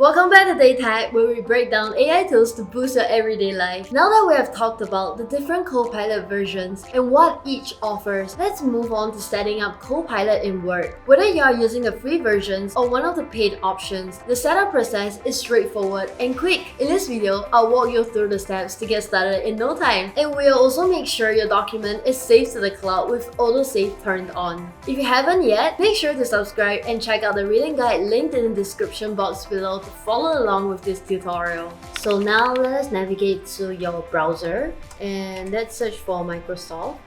Welcome back to Daytime, where we break down AI tools to boost your everyday life. Now that we have talked about the different Copilot versions and what each offers, let's move on to setting up Copilot in Word. Whether you are using the free versions or one of the paid options, the setup process is straightforward and quick. In this video, I'll walk you through the steps to get started in no time. And we'll also make sure your document is saved to the cloud with AutoSave turned on. If you haven't yet, make sure to subscribe and check out the reading guide linked in the description box below to follow along with this tutorial. So now let us navigate to your browser and let's search for Microsoft.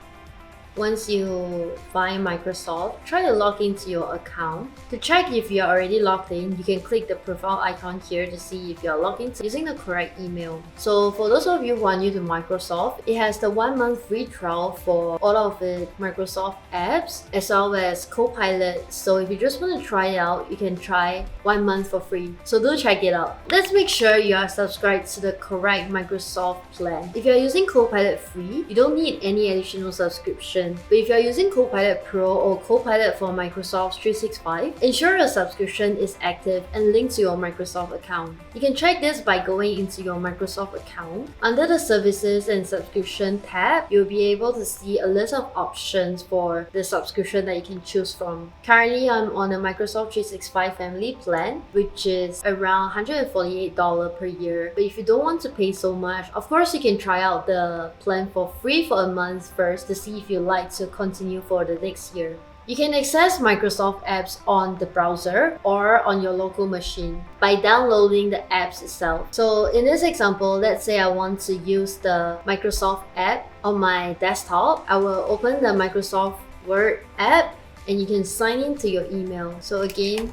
Once you find Microsoft, try to log into your account. To check if you're already logged in, you can click the profile icon here to see if you're logged in using the correct email. So for those of you who are new to Microsoft, it has the 1 month free trial for all of the Microsoft apps as well as Copilot. So if you just want to try it out, you can try 1 month for free. So do check it out. Let's make sure you are subscribed to the correct Microsoft plan. If you're using Copilot free, you don't need any additional subscription. But if you're using Copilot Pro or Copilot for Microsoft 365, ensure your subscription is active and linked to your Microsoft account. You can check this by going into your Microsoft account. Under the Services and Subscription tab, you'll be able to see a list of options for the subscription that you can choose from. Currently, I'm on a Microsoft 365 family plan, which is around $148 per year. But if you don't want to pay so much, of course you can try out the plan for free for a month first to see if you like to continue for the next year. You can access Microsoft apps on the browser or on your local machine by downloading the apps itself. So in this example, let's say I want to use the Microsoft app on my desktop. I will open the Microsoft Word app and you can sign in to your email. So again,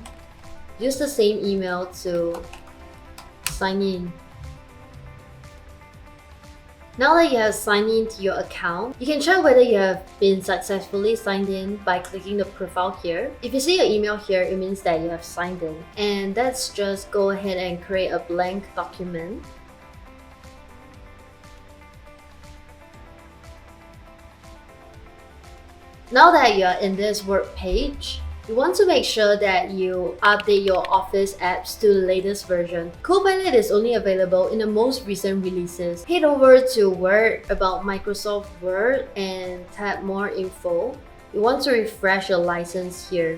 use the same email to sign in. Now that you have signed in to your account, you can check whether you have been successfully signed in by clicking the profile here. If you see your email here, it means that you have signed in. And let's just go ahead and create a blank document. Now that you are in this Word page, you want to make sure that you update your Office apps to the latest version. Copilot is only available in the most recent releases. Head over to Word, about Microsoft Word, and tap More Info. You want to refresh your license here.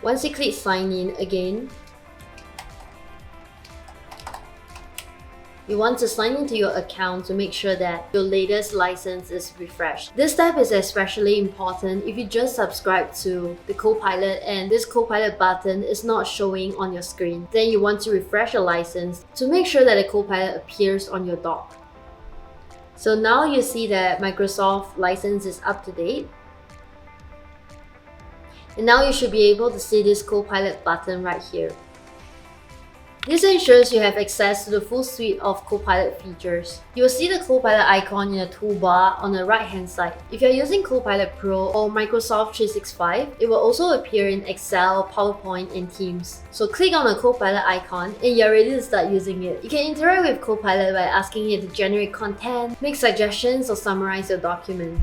Once you click Sign In again, you want to sign into your account to make sure that your latest license is refreshed. This step is especially important if you just subscribe to the Copilot and this Copilot button is not showing on your screen. Then you want to refresh your license to make sure that the Copilot appears on your dock. So now you see that Microsoft license is up to date. And now you should be able to see this Copilot button right here. This ensures you have access to the full suite of Copilot features. You will see the Copilot icon in the toolbar on the right hand side. If you're using Copilot Pro or Microsoft 365, it will also appear in Excel, PowerPoint, and Teams. So click on the Copilot icon and you're ready to start using it. You can interact with Copilot by asking it to generate content, make suggestions, or summarize your document.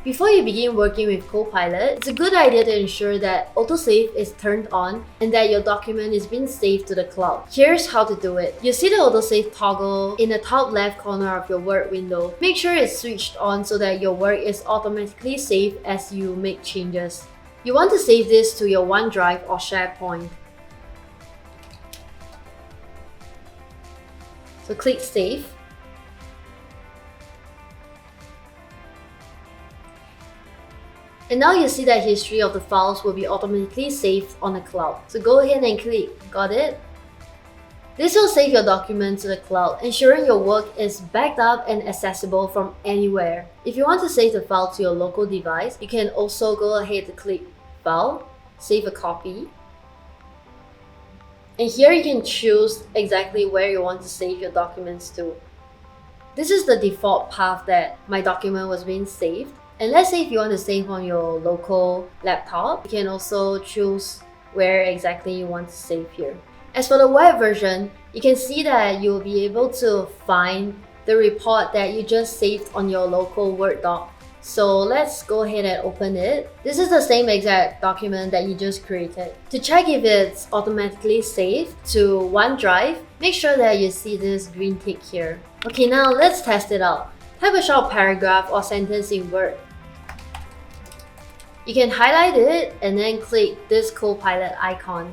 Before you begin working with Copilot, it's a good idea to ensure that AutoSave is turned on and that your document is being saved to the cloud. Here's how to do it. You see the AutoSave toggle in the top left corner of your Word window. Make sure it's switched on so that your work is automatically saved as you make changes. You want to save this to your OneDrive or SharePoint. So click Save. And now you see that history of the files will be automatically saved on the cloud. So go ahead and click, got it? This will save your document to the cloud, ensuring your work is backed up and accessible from anywhere. If you want to save the file to your local device, you can also go ahead to click File, Save a Copy. And here you can choose exactly where you want to save your documents to. This is the default path that my document was being saved. And let's say if you want to save on your local laptop, you can also choose where exactly you want to save here. As for the web version, you can see that you'll be able to find the report that you just saved on your local Word doc. So let's go ahead and open it. This is the same exact document that you just created. To check if it's automatically saved to OneDrive, make sure that you see this green tick here. Okay, now let's test it out. Type a short paragraph or sentence in Word. You can highlight it and then click this Copilot icon.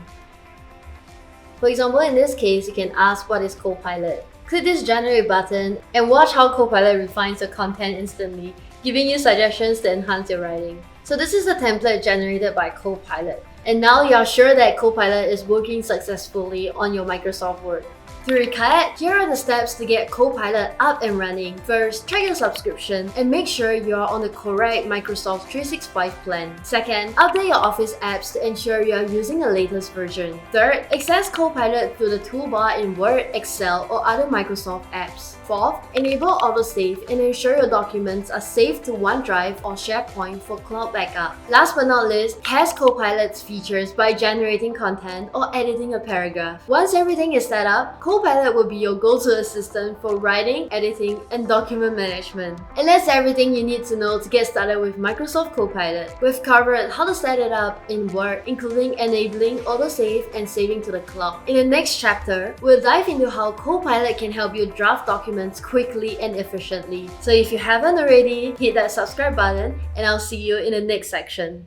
For example, in this case, you can ask what is Copilot. Click this Generate button and watch how Copilot refines the content instantly, giving you suggestions to enhance your writing. So this is the template generated by Copilot. And now you are sure that Copilot is working successfully on your Microsoft Word. To recap, here are the steps to get Copilot up and running. First, check your subscription and make sure you are on the correct Microsoft 365 plan. Second, update your Office apps to ensure you are using the latest version. Third, access Copilot through the toolbar in Word, Excel, or other Microsoft apps. Fourth, enable AutoSave and ensure your documents are saved to OneDrive or SharePoint for cloud backup. Last but not least, test Copilot's features by generating content or editing a paragraph. Once everything is set up, Copilot will be your go-to assistant for writing, editing, and document management. And that's everything you need to know to get started with Microsoft Copilot. We've covered how to set it up in Word, including enabling AutoSave and saving to the cloud. In the next chapter, we'll dive into how Copilot can help you draft documents quickly and efficiently. So if you haven't already, hit that subscribe button and I'll see you in the next section.